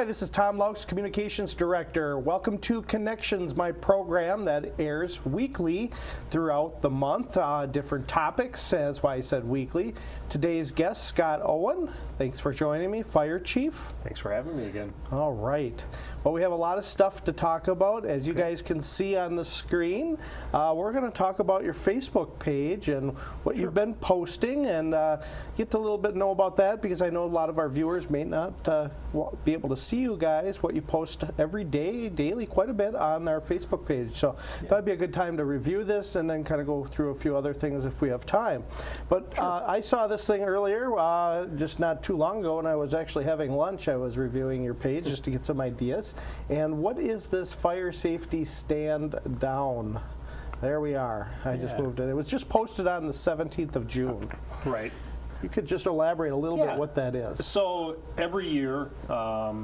this is Tom Laux, Communications Director. Welcome to Connections, my program that airs weekly throughout the month. Different topics, that's why I said weekly. Today's guest, Scott Owen. Thanks for joining me, Fire Chief. Thanks for having me again. All right. Well, we have a lot of stuff to talk about. As you guys can see on the screen, we're going to talk about your Facebook page and what you've been posting, and get to a little bit know about that, because I know a lot of our viewers may not be able to see you guys, what you post every day, daily, quite a bit on our Facebook page. So that'd be a good time to review this and then kind of go through a few other things if we have time. But I saw this thing earlier, just not too long ago, when I was actually having lunch. I was reviewing your page just to get some ideas. And what is this fire safety stand down? There we are. I just moved it. It was just posted on the 17th of June. Right. You could just elaborate a little bit what that is. So every year, a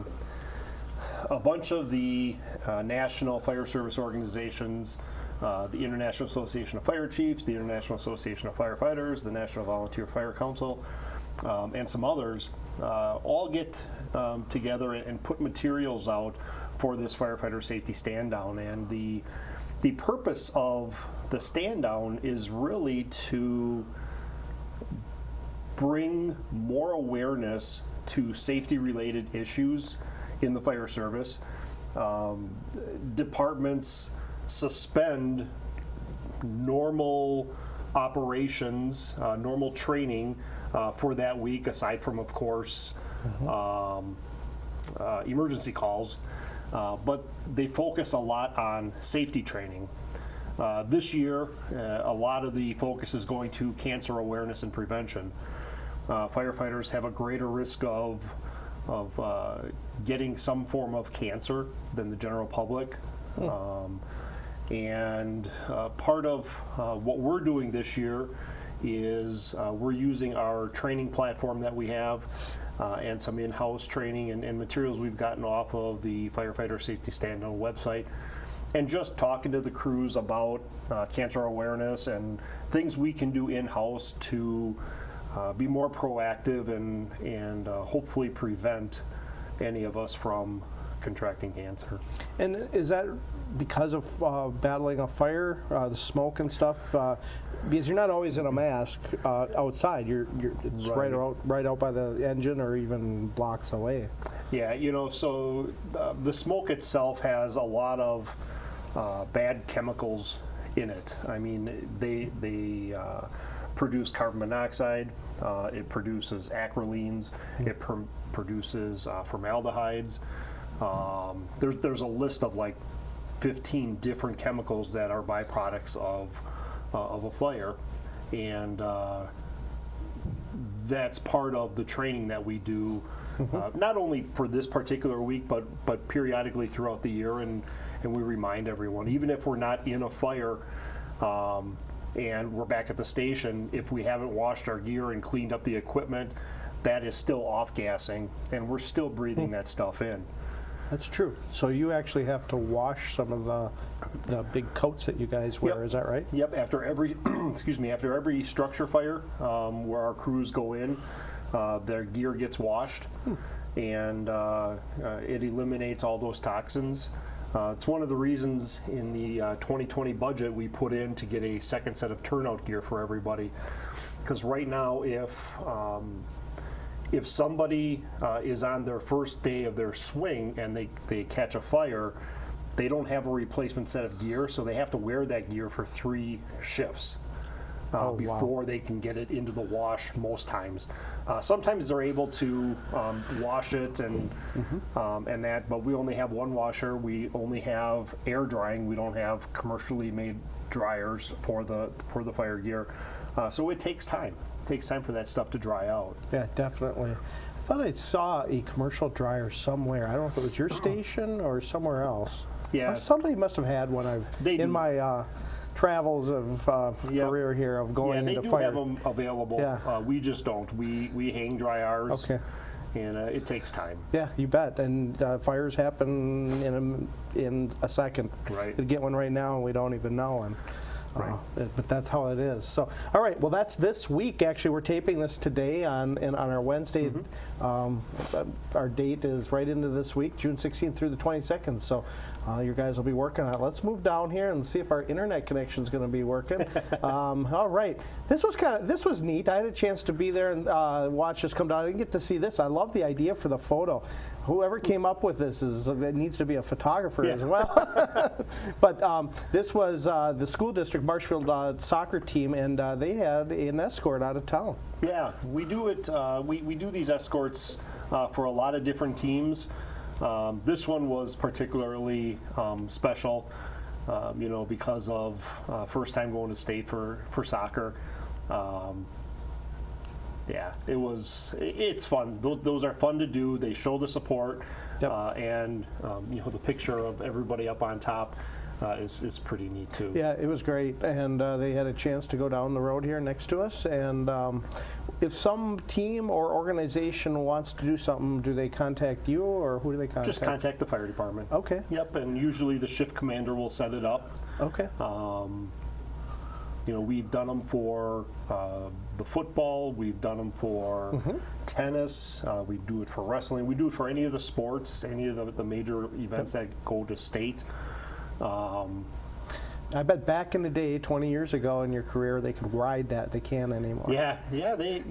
bunch of the national fire service organizations, the International Association of Fire Chiefs, the International Association of Firefighters, the National Volunteer Fire Council, and some others, all get together and put materials out for this firefighter safety stand down. And the purpose of the stand down is really to bring more awareness to safety-related issues in the fire service. Departments suspend normal operations, normal training for that week, aside from, of course, emergency calls, but they focus a lot on safety training. This year, a lot of the focus is going to cancer awareness and prevention. Firefighters have a greater risk of getting some form of cancer than the general public. And part of what we're doing this year is we're using our training platform that we have and some in-house training and materials we've gotten off of the Firefighter Safety Stand-Down website, and just talking to the crews about cancer awareness and things we can do in-house to be more proactive and hopefully prevent any of us from contracting cancer. And is that because of battling a fire, the smoke and stuff? Because you're not always in a mask outside. It's right out by the engine, or even blocks away. Yeah, so the smoke itself has a lot of bad chemicals in it. I mean, they produce carbon monoxide, it produces acrylenes, it produces formaldehydes. There's a list of like 15 different chemicals that are byproducts of a fire, and that's part of the training that we do, not only for this particular week, but periodically throughout the year, and we remind everyone, even if we're not in a fire and we're back at the station, if we haven't washed our gear and cleaned up the equipment, that is still off-gassing, and we're still breathing that stuff in. That's true. So you actually have to wash some of the big coats that you guys wear. Is that right? Yep. After every after every structure fire where our crews go in, their gear gets washed, and it eliminates all those toxins. It's one of the reasons in the 2020 budget we put in to get a second set of turnout gear for everybody, because right now if somebody is on their first day of their swing and they catch a fire, they don't have a replacement set of gear, so they have to wear that gear for 3 shifts before they can get it into the wash most times. Sometimes they're able to wash it and that, but we only have one washer. We only have air drying. We don't have commercially made dryers for the fire gear. So it takes time. It takes time for that stuff to dry out. Yeah, definitely. I thought I saw a commercial dryer somewhere. I don't know if it was your station or somewhere else. Yeah. Somebody must have had one. In my travels of career here of going into fire. Yeah, they do have them available. Yeah. We just don't. We hang dry ours. Okay. And it takes time. Yeah, you bet. And fires happen in a second. Right. You get one right now and we don't even know. And But that's how it is. So, all right. Well, that's this week. Actually, we're taping this today on our Wednesday. Our date is right into this week, June 16th through the 22nd. So, you guys will be working on it. Let's move down here and see if our internet connection is going to be working. All right. This was neat. I had a chance to be there and watch this come down. I didn't get to see this. I love the idea for the photo. Whoever came up with this it needs to be a photographer as well. But this was the school district Marshfield soccer team, and they had an escort out of town. Yeah, we do it. We do these escorts for a lot of different teams. This one was particularly special, because of first time going to state for soccer. Yeah, it's fun. Those are fun to do. They show the support, and the picture of everybody up on top is pretty neat too. Yeah, it was great, and they had a chance to go down the road here next to us. And if some team or organization wants to do something, do they contact you, or who do they contact? Just contact the fire department. Okay. Yep, and usually the shift commander will set it up. Okay. We've done them for the football. We've done them for tennis. We do it for wrestling. We do it for any of the sports, any of the major events that go to state. I bet back in the day, 20 years ago in your career, they could ride that. They can't anymore. Yeah. They,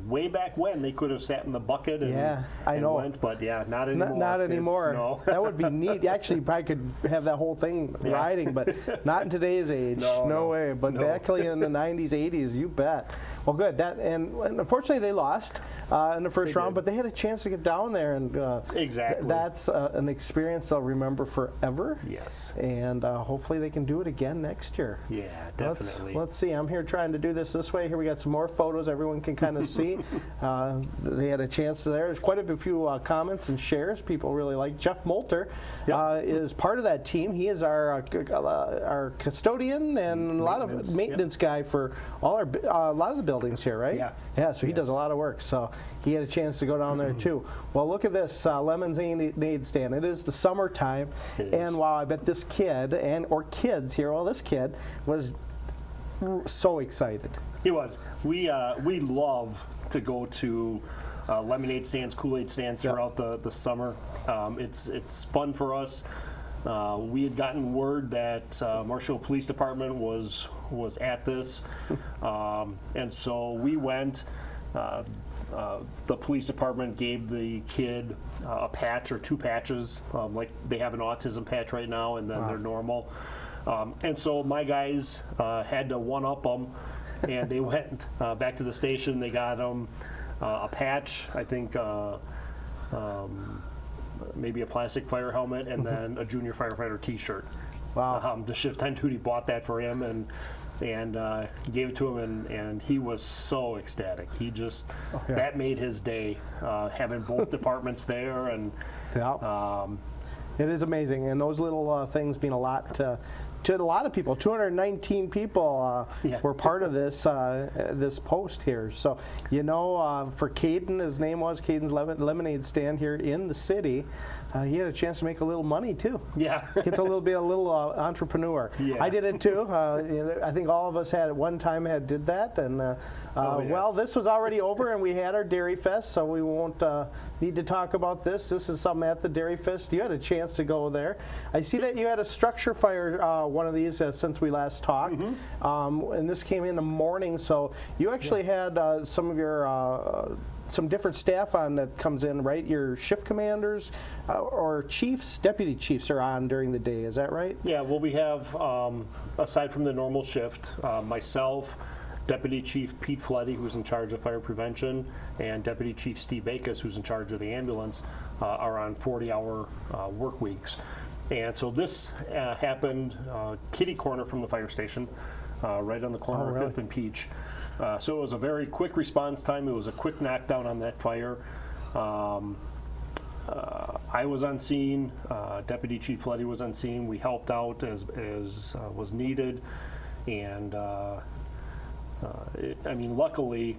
way back when they could have sat in the bucket and, I know. went, but not anymore. Not anymore. No. That would be neat. Actually, probably could have that whole thing riding, but not in today's age. No way. But back in the 90s, 80s, you bet. Well, good. And unfortunately, they lost in the first round, but they had a chance to get down there, and exactly. That's an experience they'll remember forever. Yes. And hopefully they can do it again next year. Yeah, definitely. Let's see. I'm here trying to do this way. Here we got some more photos everyone can kind of see. They had a chance there. There's quite a few comments and shares people really like. Jeff Molter is part of that team. He is our custodian and a lot of maintenance guy for a lot of the buildings here, right? Yeah, so he does a lot of work. So he had a chance to go down there too. Well, look at this lemonade stand. It is the summertime, and wow, I bet this kid or kids here. Well, this kid was so excited. He was. We love to go to lemonade stands, Kool-Aid stands throughout the summer. It's fun for us. We had gotten word that Marshfield Police Department was at this, and so we went. The police department gave the kid a patch or two patches, like they have an autism patch right now, and then they're normal. And so my guys had to one-up them, and they went back to the station. They got them a patch, I think maybe a plastic fire helmet, and then a junior firefighter T-shirt. Wow. The shift on duty bought that for him, and gave it to him, and he was so ecstatic. He just that made his day, having both departments there, and it is amazing, and those little things mean a lot to a lot of people. 219 people were part of this this post here. So for Caden, his name was Caden's Lemonade Stand here in the city. He had a chance to make a little money too. Yeah, get to be a little entrepreneur. Yeah. I did it too. I think all of us at one time did that. And well, this was already over, and we had our Dairy Fest, so we won't need to talk about this. This is something at the Dairy Fest. You had a chance to go there. I see that you had a structure fire. One of these since we last talked, and this came in the morning. So you actually had some of your some different staff on that comes in, right? Your shift commanders or chiefs, deputy chiefs are on during the day. Is that right? Yeah. Well, we have aside from the normal shift, myself, Deputy Chief Pete Fletty, who's in charge of fire prevention, and Deputy Chief Steve Bacus, who's in charge of the ambulance, are on 40-hour work weeks. And so this happened kitty corner from the fire station, right on the corner of 5th and Peach. So it was a very quick response time. It was a quick knockdown on that fire. I was on scene. Deputy Chief Fletty was on scene. We helped out as was needed. And luckily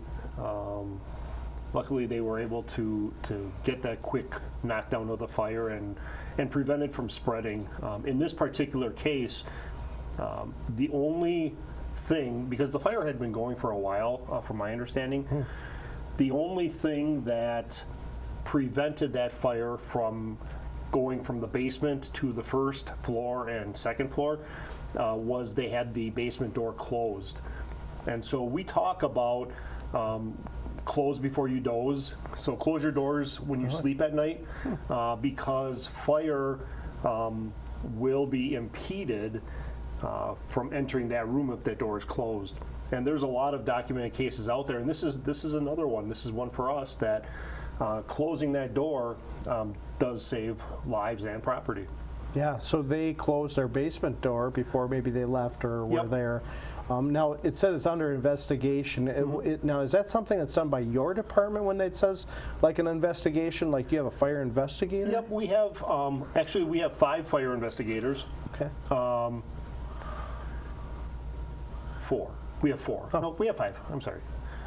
they were able to get that quick knockdown of the fire and prevent it from spreading. In this particular case, The only thing, because the fire had been going for a while, from my understanding, the only thing that prevented that fire from going from the basement to the first floor and second floor was they had the basement door closed. And so we talk about close before you doze. So close your doors when you sleep at night because fire will be impeded from entering that room if that door is closed. And there's a lot of documented cases out there, and this is another one. This is one for us that closing that door does save lives and property. Yeah, so they closed their basement door before maybe they left or were Yep. there. Now, it says it's under investigation. Now, is that something that's done by your department when it says like an investigation? Like, do you have a fire investigator? Yep, we have, actually we have 5 fire investigators. Okay. 4. We have 4. Oh. No, we have 5. I'm sorry.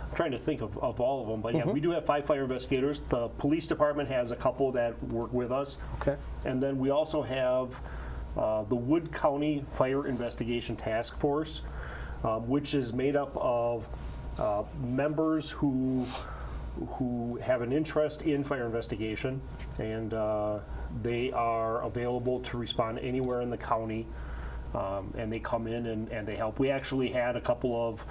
I'm trying to think of all of them, but yeah, we do have 5 fire investigators. The police department has a couple that work with us. Okay. And then we also have the Wood County Fire Investigation Task Force, which is made up of members who have an interest in fire investigation, and they are available to respond anywhere in the county, and they come in and they help. We actually had a couple of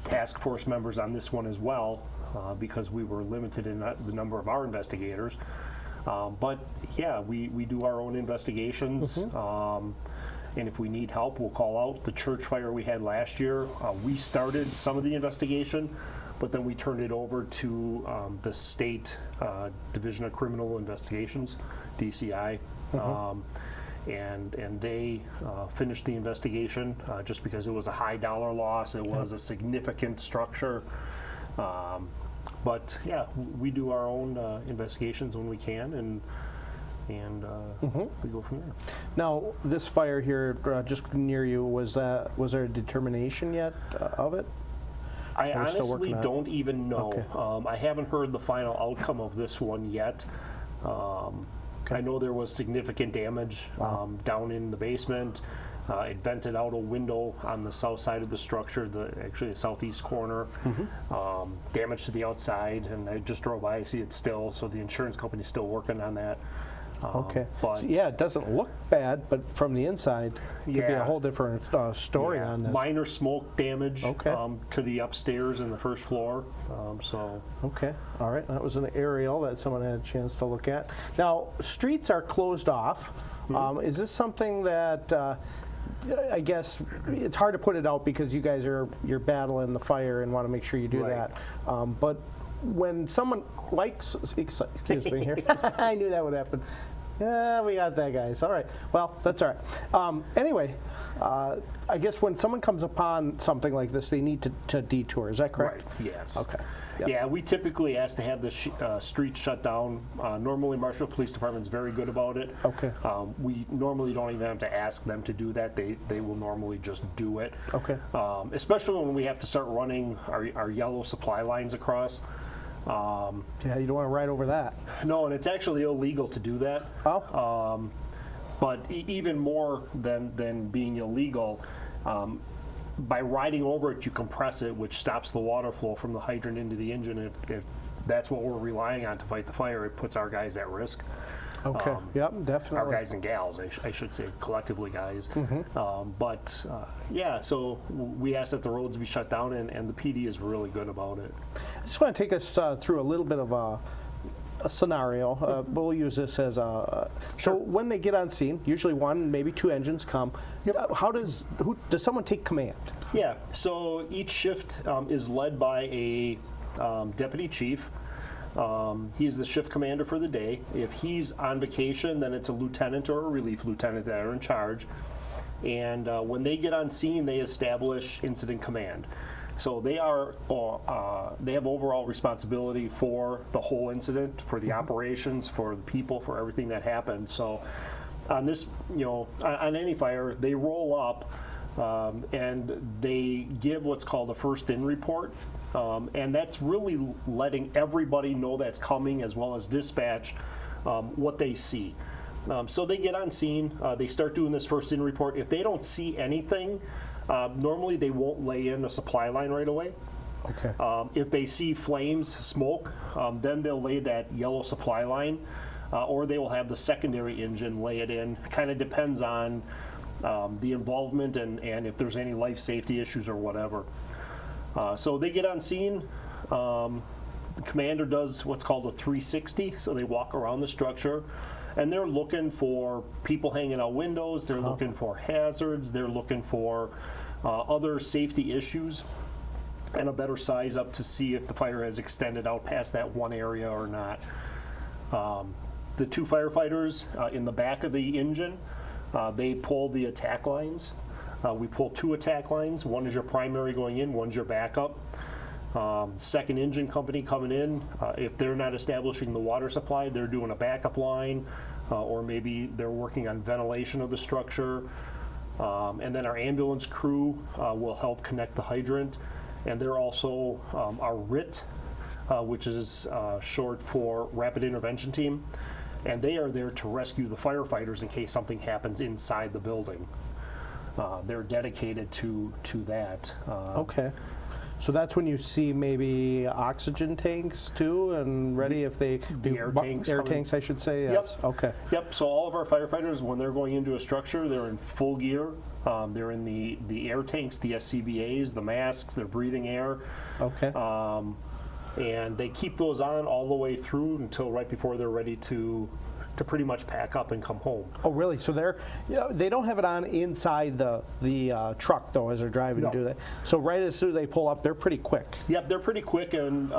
task force members on this one as well, because we were limited in the number of our investigators. But yeah, we do our own investigations. And if we need help, we'll call out. The church fire we had last year, we started some of the investigation, but then we turned it over to the state Division of Criminal Investigations, DCI. And they finished the investigation just because it was a high dollar loss. It was a significant structure. But yeah, we do our own investigations when we can, and we go from there. Now, this fire here just near you, was there a determination yet of it? I Are we still honestly working on it? don't even know. Okay. I haven't heard the final outcome of this one yet. I know there was significant damage down in the basement. It vented out a window on the south side of the structure, actually the southeast corner. Damage to the outside, and I just drove by, I see it still, so the insurance company's still working on that. Okay. But So, yeah, it doesn't look bad, but from the inside, it could be a Yeah. whole different story yeah, on this. minor smoke damage Okay. to the upstairs and the first floor. So Okay, all right. That was an aerial that someone had a chance to look at. Now, streets are closed off. Is this something that I guess it's hard to put it out because you guys you're battling the fire and want to make sure you do Right. that. But when someone likes, excuse me here, I knew that would happen. Yeah, we got that, guys. All right. Well, that's all right. Anyway, I guess when someone comes upon something like this, they need to detour. Is that correct? Right. Yes. Okay. Yep. Yeah, we typically ask to have the street shut down. Normally, Marshfield Police Department is very good about it. Okay. We normally don't even have to ask them to do that. They will normally just do it. Okay. Especially when we have to start running our yellow supply lines across. Yeah, you don't want to ride over that. No, and it's actually illegal to do that. Oh. But even more than being illegal, by riding over it, you compress it, which stops the water flow from the hydrant into the engine. If that's what we're relying on to fight the fire, it puts our guys at risk. Okay. Yep, definitely. Our guys and gals, I should say, collectively guys. But yeah, so we ask that the roads be shut down, and the PD is really good about it. I just want to take us through a little bit of a scenario. We'll use this as a. So when they get on scene, usually 1, maybe 2 engines come. How does someone take command? Yeah, so each shift is led by a deputy chief. He's the shift commander for the day. If he's on vacation, then it's a lieutenant or a relief lieutenant that are in charge. And when they get on scene, they establish incident command. So they have overall responsibility for the whole incident, for the operations, for the people, for everything that happened. So on this, on any fire, they roll up and they give what's called a first in report. And that's really letting everybody know that's coming, as well as dispatch, what they see. So they get on scene. They start doing this first in report. If they don't see anything, normally they won't lay in a supply line right away. Okay. If they see flames, smoke, then they'll lay that yellow supply line, or they will have the secondary engine lay it in. Kind of depends on the involvement and if there's any life safety issues or whatever. So they get on scene. The commander does what's called a 360, so they walk around the structure, and they're looking for people hanging out windows, they're looking for hazards, they're looking for other safety issues, and a better size up to see if the fire has extended out past that one area or not. The two firefighters in the back of the engine, they pull the attack lines. We pull 2 attack lines. One is your primary going in, one's your backup. Second engine company coming in, if they're not establishing the water supply, they're doing a backup line, or maybe they're working on ventilation of the structure. And then our ambulance crew will help connect the hydrant. And they're also our RIT, which is short for Rapid Intervention Team. And they are there to rescue the firefighters in case something happens inside the building. They're dedicated to that. Okay. So that's when you see maybe oxygen tanks too, and ready if they the air tanks air coming. tanks, I should say. Yes. Yep. Okay. Yep. So all of our firefighters, when they're going into a structure, they're in full gear. They're in the air tanks, the SCBAs, the masks. They're breathing air. Okay. And they keep those on all the way through until right before they're ready to pretty much pack up and come home. Oh, really? So they don't have it on inside the truck though as they're driving, No. do they? So right as soon as they pull up, they're pretty quick. Yep, they're pretty quick, and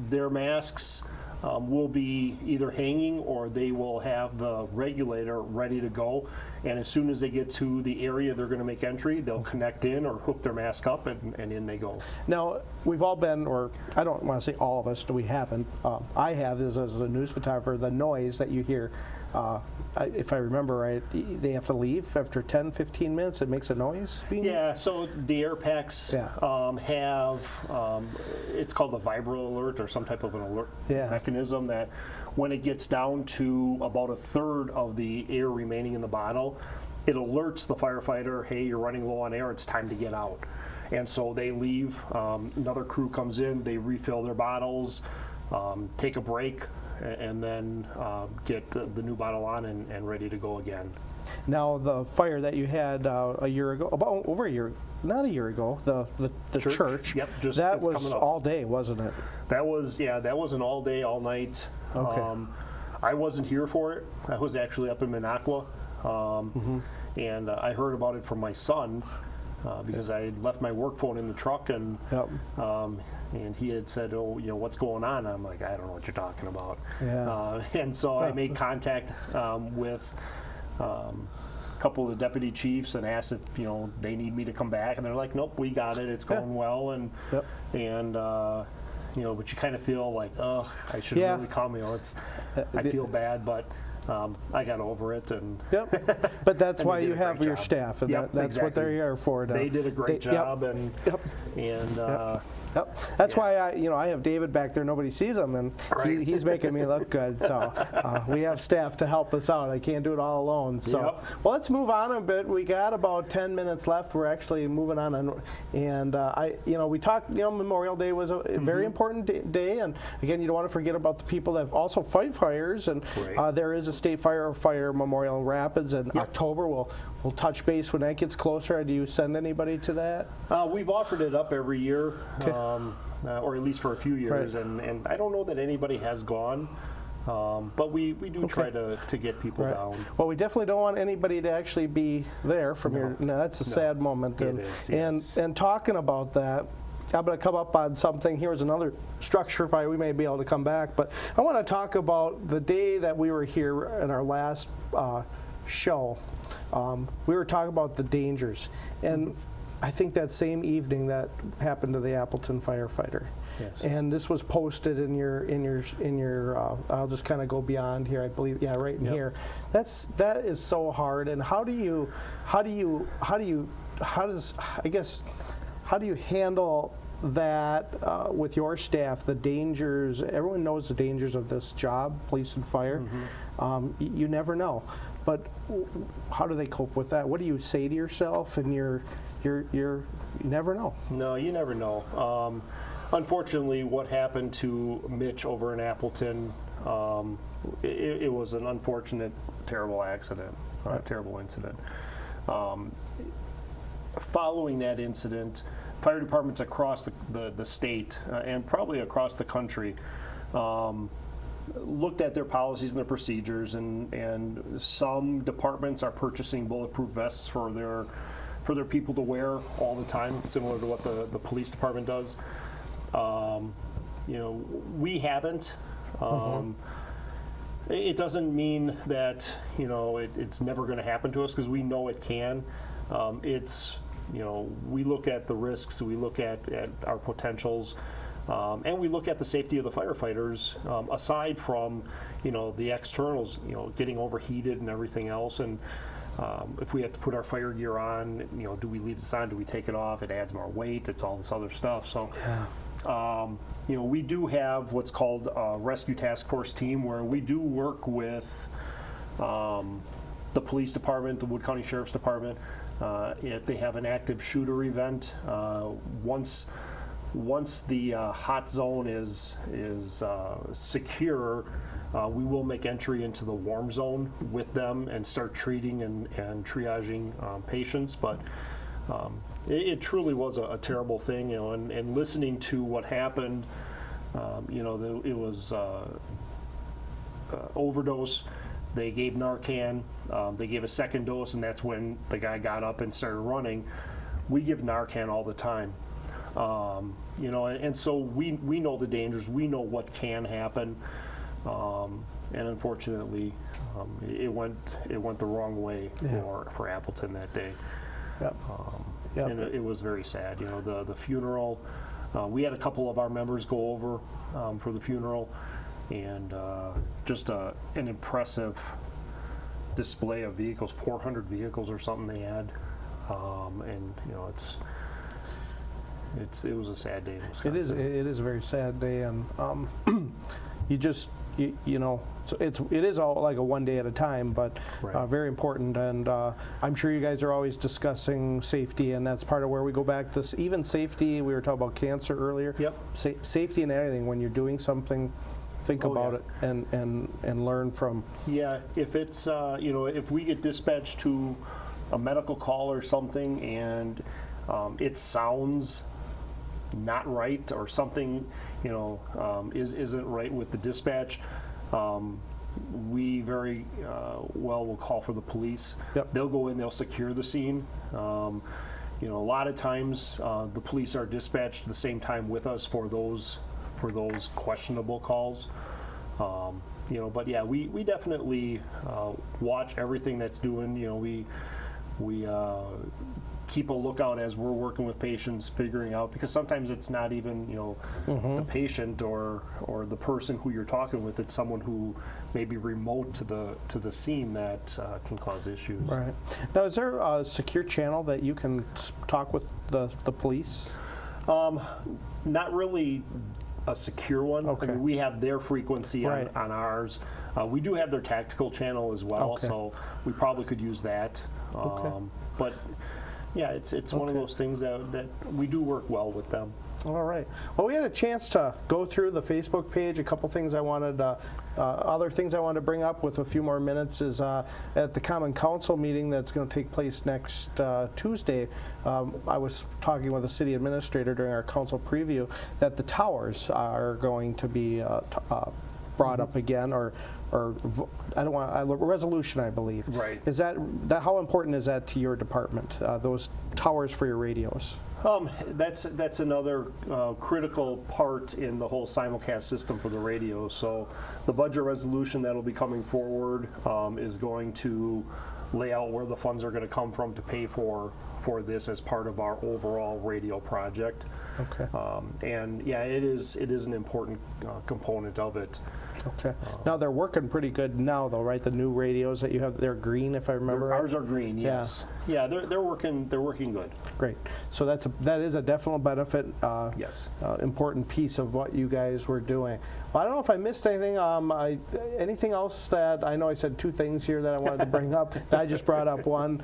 their masks will be either hanging or they will have the regulator ready to go. And as soon as they get to the area they're going to make entry, they'll connect in or hook their mask up, and in they go. Now, we've all been, or I don't want to say all of us, we haven't. I have, as a news photographer, the noise that you hear. If I remember right, they have to leave after 10, 15 minutes. It makes a noise? Yeah, so the air packs have, it's called the vibro alert or some type of an alert mechanism that when it gets down to about a third of the air remaining in the bottle, it alerts the firefighter, hey, you're running low on air, it's time to get out. And so they leave, another crew comes in, they refill their bottles, take a break, and then get the new bottle on and ready to go again. Now, the fire that you had a year ago, about over a year, not a year ago, the church. Yep, that was all day, wasn't it? That was an all day, all night. Okay. I wasn't here for it. I was actually up in Minocqua, and I heard about it from my son because I had left my work phone in the truck, and and he had said, "Oh, what's going on?" I'm like, "I don't know what you're talking about." Yeah. And so I made contact with a couple of the deputy chiefs and asked if they need me to come back, and they're like, "Nope, we got it. It's going well." And but you kind of feel like, oh, I should really come. I feel bad, but I got over it. And but that's why you have your staff, and that's exactly what they're here for. They did a great job, and that's why I have David back there. Nobody sees him, and he's making me look good. So we have staff to help us out. I can't do it all alone. So well, let's move on a bit. We got about 10 minutes left. We're actually moving on, and we talked. Memorial Day was a very important day, and again, you don't want to forget about the people that also fight fires. And there is a state firefighter memorial in Rapids in October. We'll touch base when that gets closer. Do you send anybody to that? We've offered it up every year. Or at least for a few years, and I don't know that anybody has gone, but we do try to get people down. Well, we definitely don't want anybody to actually be there from your. No, that's a sad moment. It is, yes. And talking about that, I'm going to come up on something. Here's another structure fire. We may be able to come back, but I want to talk about the day that we were here in our last show. We were talking about the dangers, and I think that same evening that happened to the Appleton firefighter. Yes. And this was posted in your I'll just kind of go beyond here, I believe, right in here. That is so hard. And how do you handle that with your staff, the dangers, everyone knows the dangers of this job, police and fire. You never know. But how do they cope with that? What do you say to yourself? And you never know. No, you never know. Unfortunately, what happened to Mitch over in Appleton, it was an unfortunate, terrible accident, terrible incident. Following that incident, fire departments across the state and probably across the country looked at their policies and their procedures, and some departments are purchasing bulletproof vests for their people to wear all the time, similar to what the police department does. We haven't. It doesn't mean that it's never going to happen to us, because we know it can. We look at the risks, we look at our potentials, and we look at the safety of the firefighters, aside from the externals, getting overheated and everything else. And if we have to put our fire gear on, do we leave this on? Do we take it off? It adds more weight. It's all this other stuff. So, we do have what's called a rescue task force team, where we do work with the police department, the Wood County Sheriff's Department. If they have an active shooter event, once the hot zone is secure, we will make entry into the warm zone with them and start treating and triaging patients. But it truly was a terrible thing, and listening to what happened, it was overdose. They gave Narcan. They gave a second dose, and that's when the guy got up and started running. We give Narcan all the time. And so we know the dangers. We know what can happen. And unfortunately, it went the wrong way for Appleton that day. Yep. And it was very sad. The funeral, we had a couple of our members go over for the funeral, and just an impressive display of vehicles, 400 vehicles or something they had. And it was a sad day in Wisconsin. It is a very sad day, and so it is all like a one day at a time, but Right. Very important. And I'm sure you guys are always discussing safety, and that's part of where we go back to even safety. We were talking about cancer earlier. Yep. Safety in anything. When you're doing something, think about it and learn from. Yeah, if it's if we get dispatched to a medical call or something, and it sounds not right, or something isn't right with the dispatch, we very well will call for the police. Yep. They'll go in, they'll secure the scene. A lot of times the police are dispatched at the same time with us for those questionable calls. But yeah, we definitely watch everything that's doing. We keep a lookout as we're working with patients, figuring out, because sometimes it's not even the patient or the person who you're talking with. It's someone who may be remote to the scene that can cause issues. Right. Now, is there a secure channel that you can talk with the police? Not really a secure one. Okay. I mean, we have their frequency Right. on ours. We do have their tactical channel as well, Okay. so we probably could use that. Okay. But yeah, it's one of those things that we do work well with them. All right. Well, we had a chance to go through the Facebook page. A couple things I wanted, other things I wanted to bring up with a few more minutes is at the Common Council meeting that's going to take place next Tuesday. I was talking with the city administrator during our council preview that the towers are going to be brought up again, or I don't want a resolution, I believe. Right. Is that how important is that to your department? Those towers for your radios. That's another critical part in the whole simulcast system for the radio. So the budget resolution that'll be coming forward is going to lay out where the funds are going to come from to pay for this as part of our overall radio project. Okay. And yeah, it is an important component of it. Okay. Now they're working working pretty good now, though, right? The new radios that you have, they're green, if I remember right. Ours are green, yes. Yeah, they're working good. Great. So that is a definite benefit. Yes. Important piece of what you guys were doing. Well, I don't know if I missed anything. Anything else that I know I said 2 things here that I wanted to bring up. I just brought up one.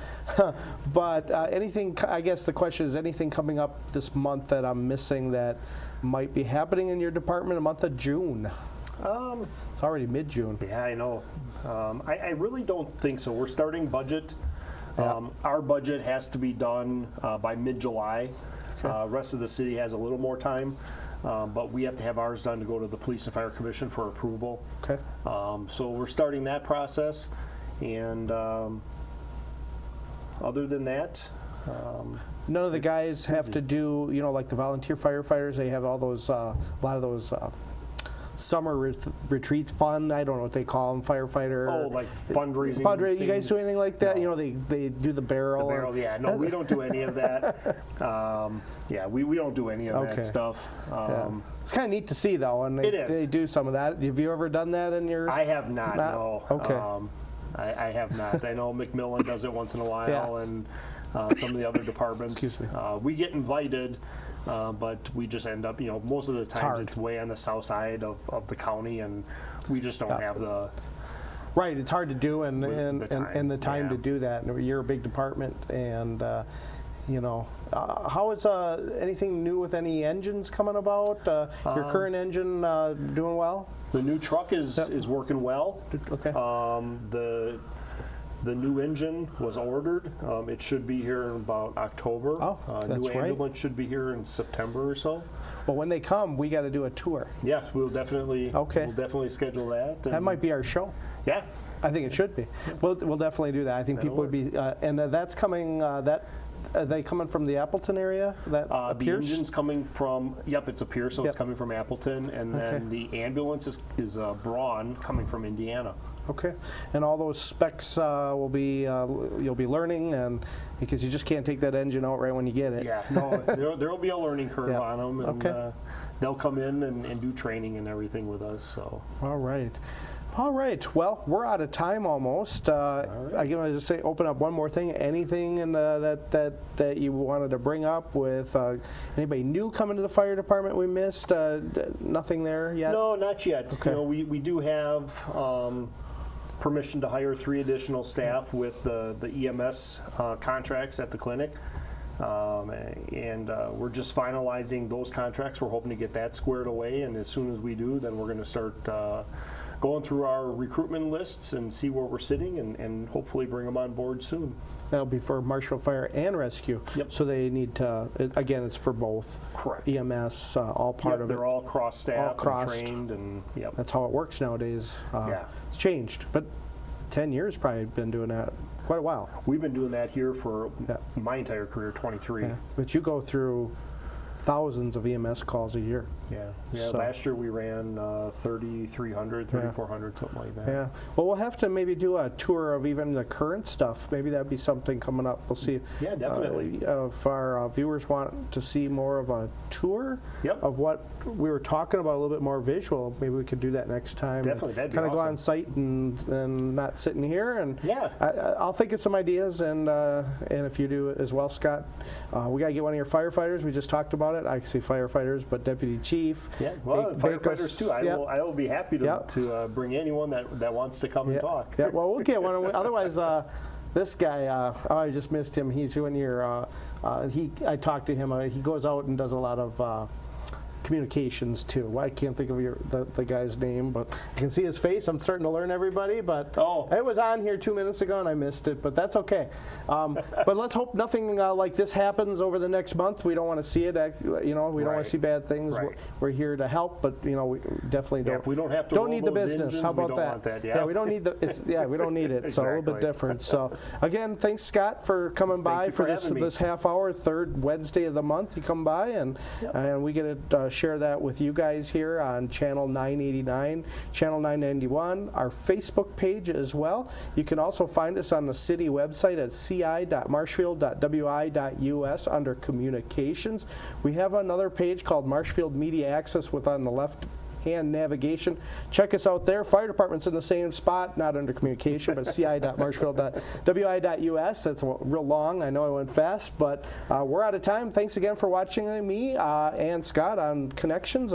But anything, I guess the question is, anything coming up this month that I'm missing that might be happening in your department, the month of June? It's already mid-June. Yeah, I know. I really don't think so. We're starting budget. Yeah. Our budget has to be done by mid-July. Rest of the city has a little more time, but we have to have ours done to go to the Police and Fire Commission for approval. Okay. So we're starting that process, and other than that, none of the guys have to do, like the volunteer firefighters, they have all those, a lot of those summer retreats fund. I don't know what they call them, firefighter. Oh, like fundraising. You guys do anything like that? No. They do the barrel. The barrel, yeah. No, we don't do any of that. We don't do any of that stuff. It's kind of neat to see, though, and they do some of that. Have you ever done that in your? I have not. No. Okay. I have not. I know McMillan does it once in a while, and some of the other departments. Excuse me. We get invited. But we just end up, most of the time it's way on the south side of the county, and we just don't have the... Right, it's hard to do, and the time yeah. to do that. And you're a big department, and how is anything new with any engines coming about? Your current engine doing well? The new truck is working well. Okay. The new engine was ordered. It should be here in about October. Oh, that's new right. ambulance should be here in September or so. Well, when they come, we got to do a tour. Yeah, we'll definitely schedule that. That might be our show. Yeah. I think it should be. We'll definitely do that. I think people would be, and that's coming. Are they coming from the Appleton area? The engine's coming from, it's a Pierce, so Yep. it's coming from Appleton, and then the ambulance is Braun coming from Indiana. Okay, and all those specs will be you'll be learning, and because you just can't take that engine out right when you get it. Yeah, no, there will be a learning curve on them, and okay. They'll come in and do training and everything with us. So. All right. Well, we're out of time almost. I want to just say, open up one more thing. Anything that you wanted to bring up with anybody new coming to the fire department we missed? Nothing there yet? No, not yet. Okay. We do have permission to hire 3 additional staff with the EMS contracts at the clinic. We're just finalizing those contracts. We're hoping to get that squared away, and as soon as we do, then we're going to start going through our recruitment lists and see where we're sitting, and hopefully bring them on board soon. That'll be for Marshfield Fire and Rescue. Yep. So they need to, again, it's for both. Correct. EMS, all part of it. They're all cross-staffed and trained, and That's how it works nowadays. Yeah. It's changed, but 10 years probably been doing that quite a while. We've been doing that here for my entire career, 23. Yeah. But you go through thousands of EMS calls a year. Yeah. So. Last year we ran 3,300, 3,400, something like that. Yeah. Well, we'll have to maybe do a tour of even the current stuff. Maybe that'd be something coming up. We'll see. Yeah, definitely. If our viewers want to see more of a tour of what we were talking about, a little bit more visual, maybe we could do that next time. Definitely, that'd be kind of awesome. Go on site and not sitting here. And yeah, I'll think of some ideas, and if you do as well, Scott, we got to get one of your firefighters. We just talked about it. I say firefighters, but deputy chief. Yeah, well, firefighters too. I will be happy to bring anyone that wants to come and talk. Yeah, well, we'll get one. Otherwise, this guy, I just missed him. He's when you're, I talked to him. He goes out and does a lot of communications too. Well, I can't think of the guy's name, but I can see his face. I'm starting to learn everybody, but it was on here 2 minutes ago and I missed it, but that's okay. But let's hope nothing like this happens over the next month. We don't want to see it. We don't want to see bad things. Right. We're here to help, but we definitely don't. If we don't have to don't need the those business. engines, How about we don't that? Want that? Yeah, we don't need we don't need it. So a little bit Exactly. different. So again, thanks Scott for coming by you for this having me. this half hour, third Wednesday of the month. You come by and we get to share that with you guys here on channel 989, channel 991, our Facebook page as well. You can also find us on the city website at ci.marshfield.wi.us under communications. We have another page called Marshfield Media Access with on the left hand navigation. Check us out there. Fire department's in the same spot, not under communication, but ci.marshfield.wi.us. That's real long. I know I went fast, but we're out of time. Thanks again for watching me and Scott on Connections,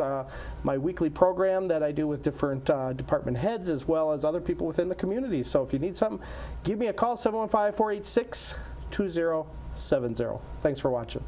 my weekly program that I do with different department heads as well as other people within the community. So if you need something, give me a call, 715-486-2070. Thanks for watching.